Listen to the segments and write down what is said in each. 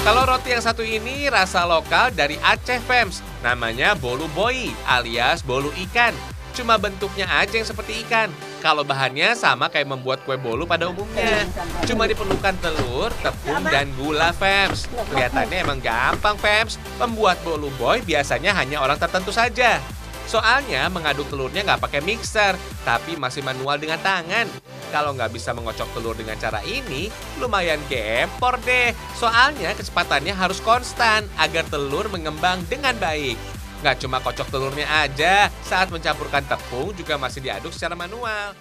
Kalau roti yang satu ini rasa lokal dari Aceh, Fems. Namanya bolu boy alias bolu ikan. Cuma bentuknya aja yang seperti ikan. Kalau bahannya sama kayak membuat kue bolu pada umumnya. Cuma diperlukan telur, tepung, dan gula, Fems. Kelihatannya emang gampang, Fems. Pembuat bolu boy biasanya hanya orang tertentu saja. Soalnya mengaduk telurnya nggak pakai mixer, tapi masih manual dengan tangan. Kalau nggak bisa mengocok telur dengan cara ini, lumayan gempor deh. Soalnya kecepatannya harus konstan agar telur mengembang dengan baik. Nggak cuma kocok telurnya aja, saat mencampurkan tepung juga masih diaduk secara manual.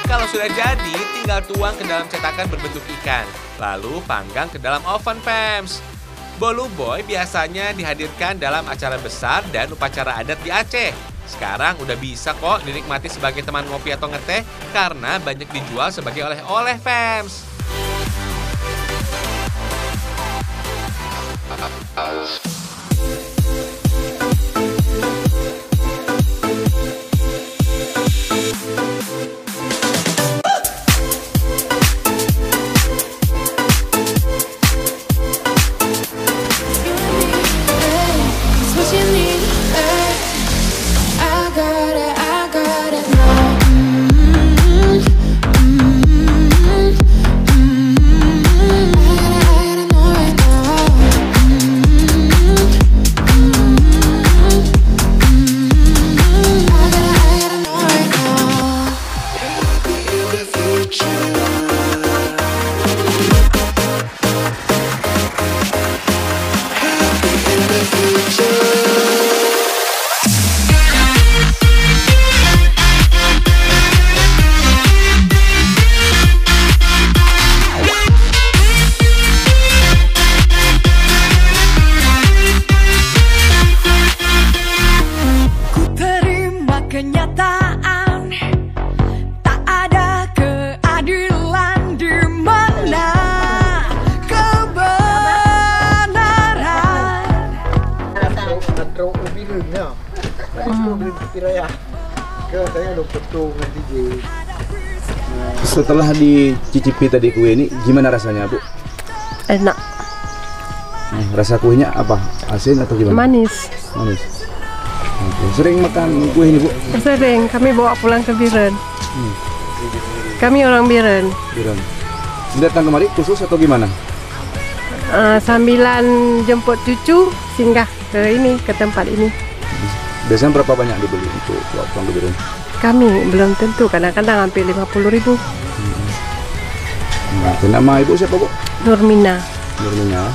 Kalau sudah jadi, tinggal tuang ke dalam cetakan berbentuk ikan. Lalu panggang ke dalam oven, Fems. Bolu boy biasanya dihadirkan dalam acara besar dan upacara adat di Aceh. Sekarang udah bisa kok dinikmati sebagai teman ngopi atau ngeteh karena banyak dijual sebagai oleh-oleh, Fems. Kenyataan tak ada keadilan di mana kebenaran. Atro ubilnya, ubil piraya. Ke saya betul nanti je. Setelah dicicipi tadi kue ini, gimana rasanya, Bu? Enak. Rasa kuenya apa? Asin atau gimana? Manis. Manis. Oke. Sering makan kue ini, Bu? Sering, kami bawa pulang ke Biren. Kami orang Biren. Biren. Datang kemari khusus atau gimana? Sambilan jemput cucu, singgah ke ini, ke tempat ini. Biasanya berapa banyak dibeli untuk pulang ke Biren? Kami belum tentu, kadang-kadang hampir 50.000. Nama ibu siapa, Bu? Nurmina. Nurmina.